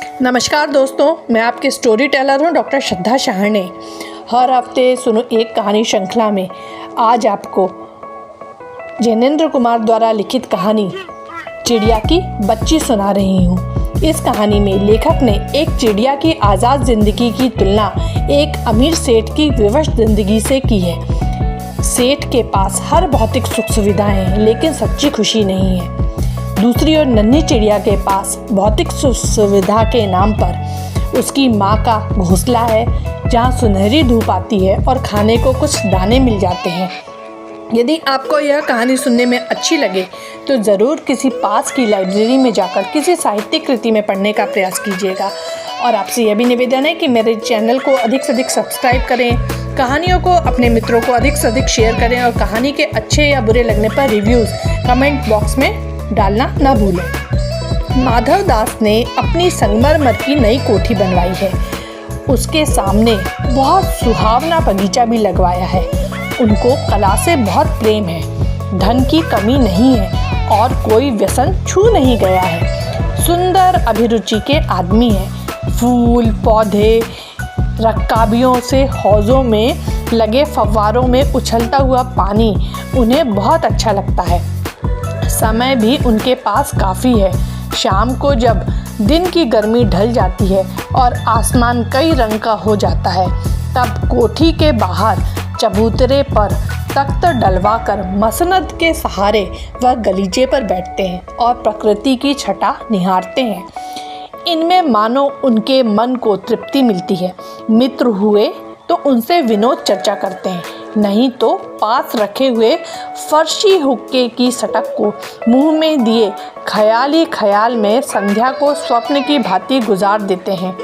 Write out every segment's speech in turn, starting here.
नमस्कार दोस्तों, मैं आपके स्टोरी टेलर हूँ डॉक्टर श्रद्धा शाहने। हर हफ्ते सुनो एक कहानी श्रृंखला में आज आपको जैनेन्द्र कुमार द्वारा लिखित कहानी चिड़िया की बच्ची सुना रही हूँ। इस कहानी में लेखक ने एक चिड़िया की आज़ाद ज़िंदगी की तुलना एक अमीर सेठ की विवश ज़िंदगी से की है। सेठ के पास हर भौतिक सुख सुविधाएं हैं, लेकिन सच्ची खुशी नहीं है। दूसरी ओर नन्ही चिड़िया के पास भौतिक सुविधा के नाम पर उसकी माँ का घोंसला है, जहाँ सुनहरी धूप आती है और खाने को कुछ दाने मिल जाते हैं। यदि आपको यह कहानी सुनने में अच्छी लगे तो ज़रूर किसी पास की लाइब्रेरी में जाकर किसी साहित्यिक कृति में पढ़ने का प्रयास कीजिएगा। और आपसे यह भी निवेदन है कि मेरे चैनल को अधिक से अधिक सब्सक्राइब करें, कहानियों को अपने मित्रों को अधिक से अधिक शेयर करें और कहानी के अच्छे या बुरे लगने पर रिव्यूज़ कमेंट बॉक्स में डालना न भूलें। माधव दास ने अपनी संगमरमर की नई कोठी बनवाई है। उसके सामने बहुत सुहावना बगीचा भी लगवाया है। उनको कला से बहुत प्रेम है, धन की कमी नहीं है और कोई व्यसन छू नहीं गया है। सुंदर अभिरुचि के आदमी हैं। फूल पौधे, रकाबियों से हौज़ों में लगे फव्वारों में उछलता हुआ पानी उन्हें बहुत अच्छा लगता है। समय भी उनके पास काफ़ी है। शाम को जब दिन की गर्मी ढल जाती है और आसमान कई रंग का हो जाता है, तब कोठी के बाहर चबूतरे पर तख्त डलवाकर मसनद के सहारे वह गलीचे पर बैठते हैं और प्रकृति की छटा निहारते हैं। इनमें मानो उनके मन को तृप्ति मिलती है। मित्र हुए तो उनसे विनोद चर्चा करते हैं, नहीं तो पास रखे हुए फर्शी हुक्के की सटक को मुंह में दिए ख्याली ख्याल में संध्या को स्वप्न की भांति गुजार देते हैं।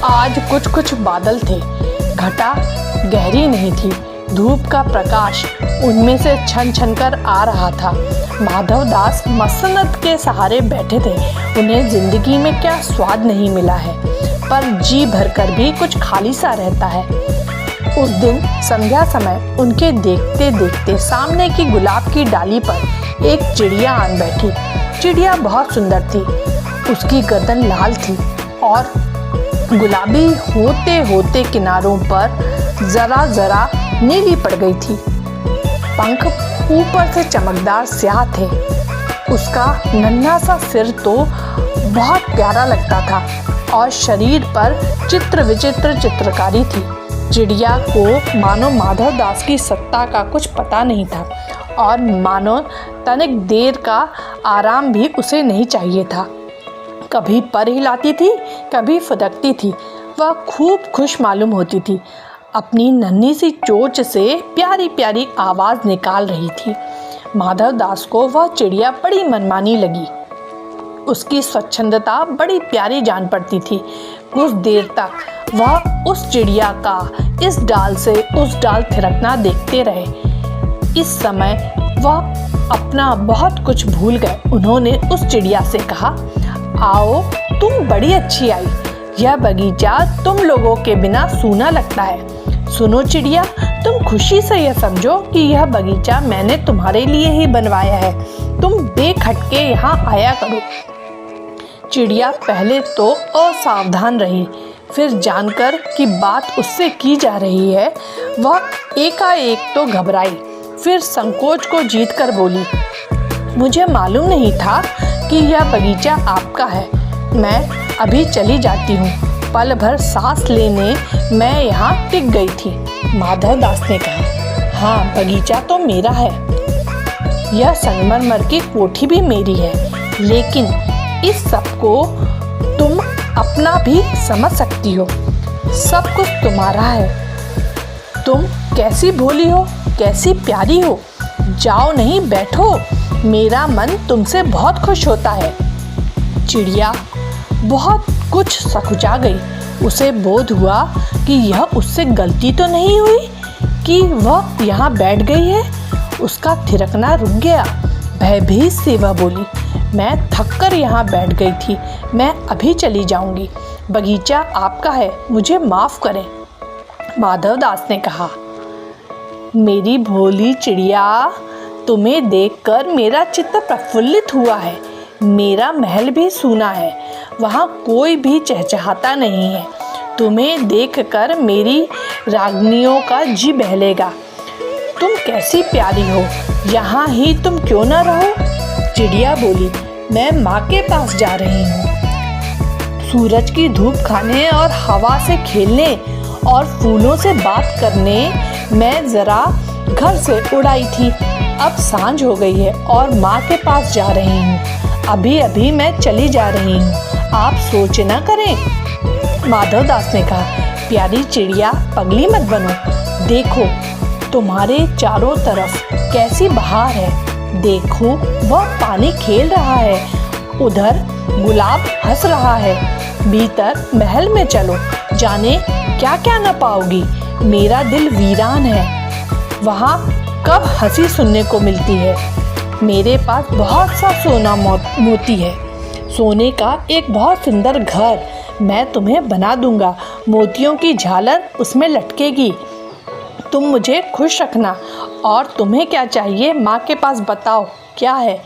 आज कुछ कुछ बादल थे, घटा गहरी नहीं थी, धूप का प्रकाश उनमें से छन छन कर आ रहा था। माधव दास मसनद के सहारे बैठे थे। उन्हें जिंदगी में क्या स्वाद नहीं मिला है, पर जी भरकर भी कुछ खाली सा रहता है। उस दिन संध्या समय उनके देखते देखते सामने की गुलाब की डाली पर एक चिड़िया आन बैठी। चिड़िया बहुत सुंदर थी। उसकी गर्दन लाल थी और गुलाबी होते होते किनारों पर जरा जरा नीली पड़ गई थी। पंख ऊपर से चमकदार स्याह थे। उसका नन्हा सा सिर तो बहुत प्यारा लगता था और शरीर पर चित्र विचित्र चित्रकारी थी। चिड़िया को मानो माधव दास की सत्ता का कुछ पता नहीं था और मानो तनिक देर का आराम भी उसे नहीं चाहिए था। कभी पर हिलाती थी, कभी फुदकती थी। वह खूब खुश मालूम होती थी। अपनी नन्ही सी चोंच से प्यारी प्यारी आवाज़ निकाल रही थी। माधव दास को वह चिड़िया बड़ी मनमानी लगी। उसकी स्वच्छंदता बड़ी प्यारी जान पड़ती थी। कुछ देर तक वह उस चिड़िया का इस डाल से उस डाल थिरकना देखते रहे। इस समय वह अपना बहुत कुछ भूल गए। उन्होंने उस चिड़िया से कहा, आओ, तुम बड़ी अच्छी आई। यह बगीचा तुम लोगों के बिना सूना लगता है। सुनो चिड़िया, तुम खुशी से यह समझो कि यह बगीचा मैंने तुम्हारे लिए ही बनवाया है। तुम बेखटके यहाँ आया करो। चिड़िया पहले तो असावधान रही, फिर जानकर कि बात उससे की जा रही है वह एकाएक तो घबराई, फिर संकोच को जीतकर बोली, मुझे मालूम नहीं था कि यह बगीचा आपका है। मैं अभी चली जाती हूँ। पल भर सांस लेने मैं यहाँ टिक गई थी। माधव दास ने कहा, हाँ, बगीचा तो मेरा है। यह संगमरमर की कोठी भी मेरी है, लेकिन इस सब को तुम अपना भी समझ सकती हो। सब कुछ तुम्हारा है। तुम कैसी भोली हो, कैसी प्यारी हो। जाओ नहीं, बैठो। मेरा मन तुमसे बहुत खुश होता है। चिड़िया बहुत कुछ सकुचा गई। उसे बोध हुआ कि यह उससे गलती तो नहीं हुई कि वह यहाँ बैठ गई है। उसका थिरकना रुक गया। भयभीत सी वह बोली, मैं थककर यहाँ बैठ गई थी। मैं अभी चली जाऊँगी। बगीचा आपका है, मुझे माफ़ करें। माधव दास ने कहा, मेरी भोली चिड़िया, तुम्हें देखकर मेरा चित्त प्रफुल्लित हुआ है। मेरा महल भी सूना है, वहाँ कोई भी चहचहाता नहीं है। तुम्हें देखकर मेरी रागनियों का जी बहलेगा। तुम कैसी प्यारी हो, यहाँ ही तुम क्यों न रहो? चिड़िया बोली, मैं माँ के पास जा रही हूँ। सूरज की धूप खाने और हवा से खेलने और फूलों से बात करने मैं ज़रा घर से उड़ाई थी। अब सांझ हो गई है और माँ के पास जा रही हूँ। अभी अभी मैं चली जा रही हूँ, आप सोच न करें। माधव दास ने कहा, प्यारी चिड़िया, पगली मत बनो। देखो तुम्हारे चारों तरफ कैसी बहार है। देखो वह पानी खेल रहा है, उधर गुलाब हंस रहा है। भीतर महल में चलो, जाने क्या क्या न पाओगी। मेरा दिल वीरान है, वहाँ कब हंसी सुनने को मिलती है। मेरे पास बहुत सा सोना मोती है, सोने का एक बहुत सुंदर घर मैं तुम्हें बना दूंगा। मोतियों की झालर उसमें लटकेगी। तुम मुझे खुश रखना। और तुम्हें क्या चाहिए माँ के पास बताओ, क्या है?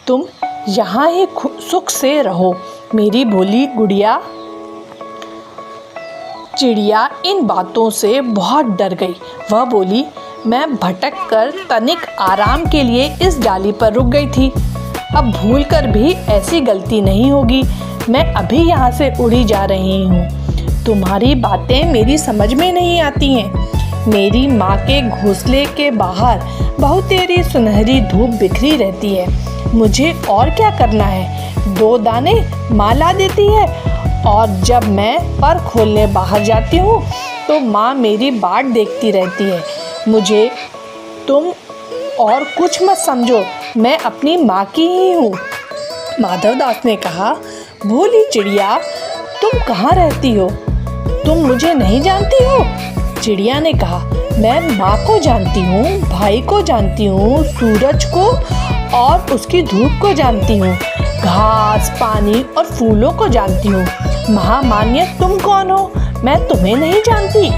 तुम यहाँ ही सुख से रहो, मेरी भोली गुड़िया। चिड़िया इन बातों से बहुत डर गई। वह बोली, मैं भटक कर तनिक आराम के लिए इस डाली पर रुक गई थी। अब भूल कर भी ऐसी गलती नहीं होगी। मैं अभी यहाँ से उड़ी जा रही हूँ। तुम्हारी बातें मेरी समझ में नहीं आती हैं। मेरी माँ के घोंसले के बाहर बहुतेरी सुनहरी धूप बिखरी रहती है। मुझे और क्या करना है? 2 दाने माँ ला देती है और जब मैं पर खोलने बाहर जाती हूँ तो माँ मेरी बाट देखती रहती है। मुझे तुम और कुछ मत समझो, मैं अपनी माँ की ही हूँ। माधव दास ने कहा, भोली चिड़िया, तुम कहाँ रहती हो? तुम मुझे नहीं जानती हो? चिड़िया ने कहा, मैं माँ को जानती हूँ, भाई को जानती हूँ, सूरज को और उसकी धूप को जानती हूँ, घास, पानी और फूलों को जानती हूँ। महामान्य, तुम कौन हो? मैं तुम्हें नहीं जानती।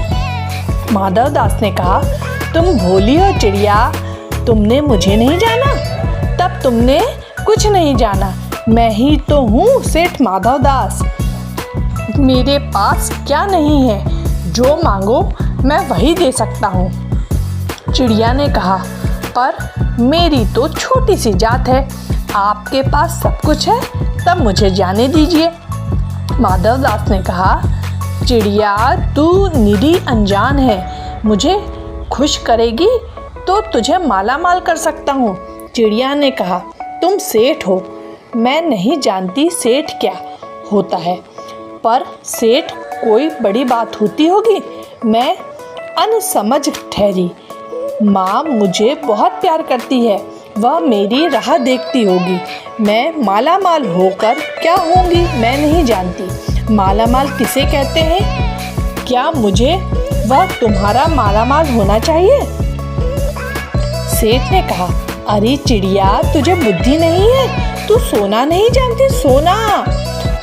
माधव दास ने कहा, तुम भोली हो चिड़िया, तुमने मुझे नहीं जाना, तब तुमने कुछ नहीं जाना। मैं ही तो हूँ सेठ माधव दास। मेरे पास क्या नहीं है, जो मांगो मैं वही दे सकता हूँ। चिड़िया ने कहा, पर मेरी तो छोटी सी जात है, आपके पास सब कुछ है, तब मुझे जाने दीजिए। माधव दास ने कहा, चिड़िया, तू निरी अनजान है, मुझे खुश करेगी तो तुझे माला माल कर सकता हूँ। चिड़िया ने कहा, तुम सेठ हो, मैं नहीं जानती सेठ क्या होता है, पर सेठ कोई बड़ी बात होती होगी। मैं अनसमझ ठहरी। माँ मुझे बहुत प्यार करती है, वह मेरी राह देखती होगी। मैं माला माल होकर क्या होंगी मैं नहीं जानती। माला माल किसे कहते हैं? क्या मुझे वह तुम्हारा माला माल होना चाहिए? सेठ ने कहा, अरे चिड़िया, तुझे बुद्धि नहीं है, तू सोना नहीं जानती? सोना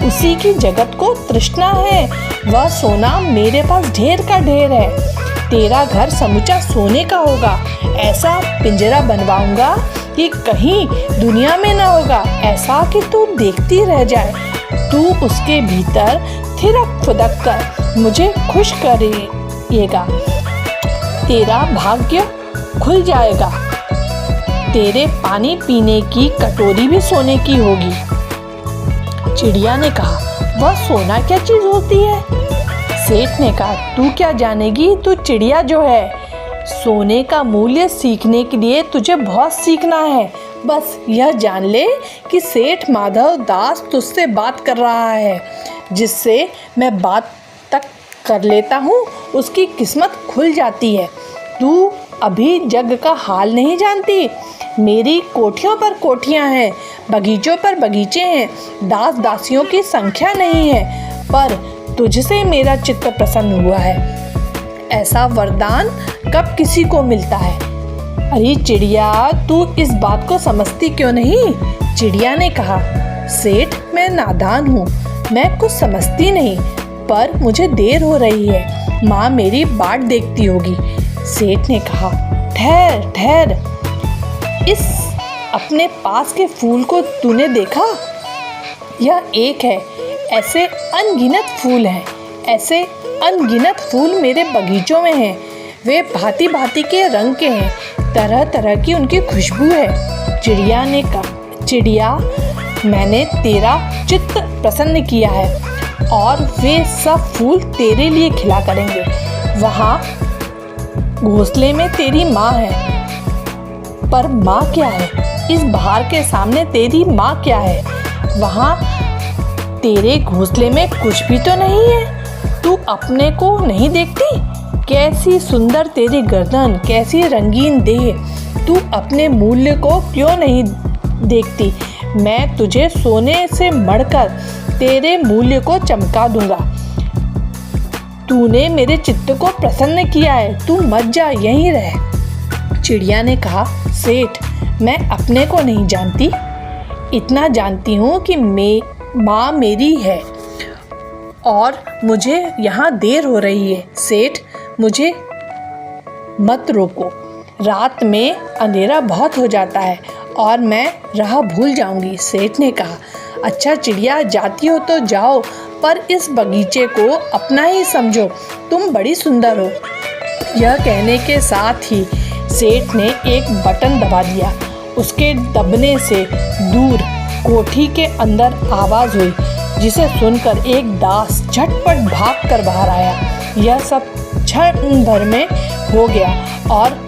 उसी की जगत को तृष्णा है। वह सोना मेरे पास ढेर का ढेर है। तेरा घर समूचा सोने का होगा। ऐसा पिंजरा बनवाऊंगा कि कहीं दुनिया में ना होगा, ऐसा कि तू देखती रह जाए। तू उसके भीतर थिरक फुदक कर मुझे खुश करेगा। तेरा भाग्य खुल जाएगा। तेरे पानी पीने की कटोरी भी सोने की होगी। चिड़िया ने कहा, वह सोना क्या चीज होती है? सेठ ने कहा, तू क्या जानेगी, तू चिड़िया जो है। सोने का मूल्य सीखने के लिए तुझे बहुत सीखना है। बस यह जान ले कि सेठ माधव दास तुझसे बात कर रहा है। जिससे मैं बात तक कर लेता हूँ उसकी किस्मत खुल जाती है। तू अभी जग का हाल नहीं जानती। मेरी कोठियों पर कोठियाँ हैं, बगीचों पर बगीचे हैं, दास दासियों की संख्या नहीं है, पर तुझसे मेरा चित्त प्रसन्न हुआ है। ऐसा वरदान कब किसी को मिलता है? अरे चिड़िया, तू इस बात को समझती क्यों नहीं? चिड़िया ने कहा, सेठ, मैं नादान हूँ, मैं कुछ समझती नहीं, पर मुझे देर हो रही है। माँ मेरी बाट देखती होगी। सेठ ने कहा, ठहर ठहर, इस अपने पास के फूल को तूने देखा? यह एक है, ऐसे अनगिनत फूल हैं, ऐसे अनगिनत फूल मेरे बगीचों में हैं। वे भांति भांति के रंग के हैं, तरह तरह की उनकी खुशबू है। चिड़िया ने कहा, चिड़िया, मैंने तेरा चित्त प्रसन्न किया है और वे सब फूल तेरे लिए खिला करेंगे। वहाँ घोंसले में तेरी माँ है, पर माँ क्या है? इस बहार के सामने तेरी माँ क्या है? वहाँ तेरे घोंसले में कुछ भी तो नहीं है। तू अपने को नहीं देखती? कैसी सुंदर तेरी गर्दन, कैसी रंगीन देह। तू अपने मूल्य को क्यों नहीं देखती? मैं तुझे सोने से मढ़कर तेरे मूल्य को चमका दूंगा। तूने मेरे चित्त को प्रसन्न किया है, तू मत जा, यहीं रह। चिड़िया ने कहा, सेठ, मैं अपने को नहीं जानती, इतना जानती हूँ कि माँ मेरी है और मुझे यहाँ देर हो रही है। सेठ, मुझे मत रोको, रात में अंधेरा बहुत हो जाता है और मैं राह भूल जाऊंगी। सेठ ने कहा, अच्छा चिड़िया, जाती हो तो जाओ, पर इस बगीचे को अपना ही समझो, तुम बड़ी सुंदर हो। यह कहने के साथ ही सेठ ने एक बटन दबा दिया। उसके दबने से दूर कोठी के अंदर आवाज़ हुई, जिसे सुनकर एक दास झटपट भाग कर बाहर आया। यह सब क्षण भर में हो गया और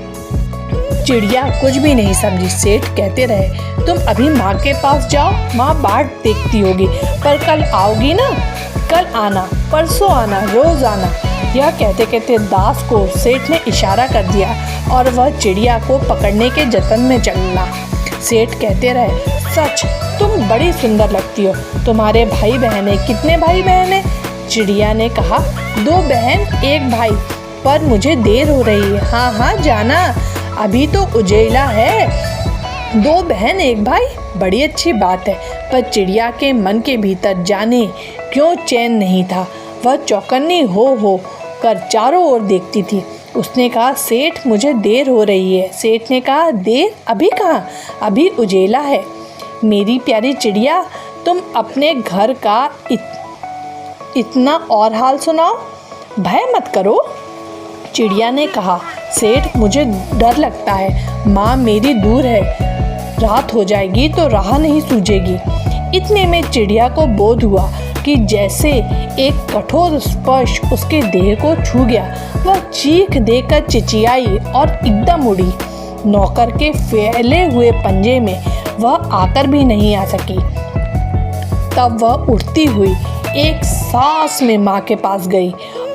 चिड़िया कुछ भी नहीं समझी। सेठ कहते रहे, तुम अभी माँ के पास जाओ, माँ बाट देखती होगी, पर कल आओगी ना? कल आना, परसों आना, रोज आना। यह कहते कहते दास को सेठ ने इशारा कर दिया और वह चिड़िया को पकड़ने के जतन में चला। सेठ कहते रहे, सच तुम बड़ी सुंदर लगती हो। तुम्हारे भाई बहन है? कितने भाई बहन है? चिड़िया ने कहा, 2 बहन 1 भाई, पर मुझे देर हो रही है। हाँ हाँ जाना, अभी तो उजेला है। 2 बहन 1 भाई, बड़ी अच्छी बात है। पर चिड़िया के मन के भीतर जाने क्यों चैन नहीं था। वह चौकन्नी हो कर चारों ओर देखती थी। उसने कहा, सेठ, मुझे देर हो रही है। सेठ ने कहा, देर? अभी कहाँ, अभी उजेला है। मेरी प्यारी चिड़िया, तुम अपने घर का इतना और हाल सुनाओ, भय मत करो। चिड़िया ने कहा, सेठ, मुझे डर लगता है, माँ मेरी दूर है, रात हो जाएगी तो राह नहीं सूझेगी। इतने में चिड़िया को बोध हुआ कि जैसे एक कठोर स्पर्श उसके देह को छू गया। वह चीख देकर चिचियाई और एकदम उड़ी। नौकर के फैले हुए पंजे में वह आकर भी नहीं आ सकी। तब वह उड़ती हुई एक सांस में माँ के पास गई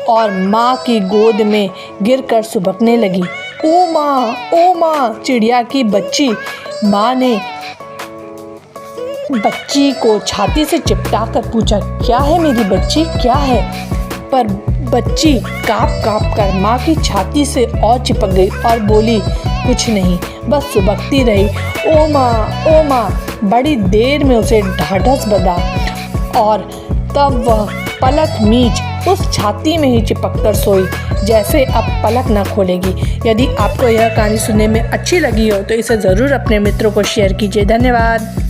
और माँ की गोद में गिरकर सुबकने लगी। ओ माँ, ओ माँ! चिड़िया की बच्ची। माँ ने बच्ची को छाती से चिपटा कर पूछा, क्या है मेरी बच्ची, क्या है? पर बच्ची काँप काँप कर माँ की छाती से और चिपक गई और बोली, कुछ नहीं, बस सुबकती रही। ओ माँ, ओ माँ! बड़ी देर में उसे ढाढ़स बंधा और तब वह पलक मीच उस छाती में ही चिपक कर सोई, जैसे अब पलक न खोलेगी। यदि आपको यह कहानी सुनने में अच्छी लगी हो तो इसे ज़रूर अपने मित्रों को शेयर कीजिए। धन्यवाद।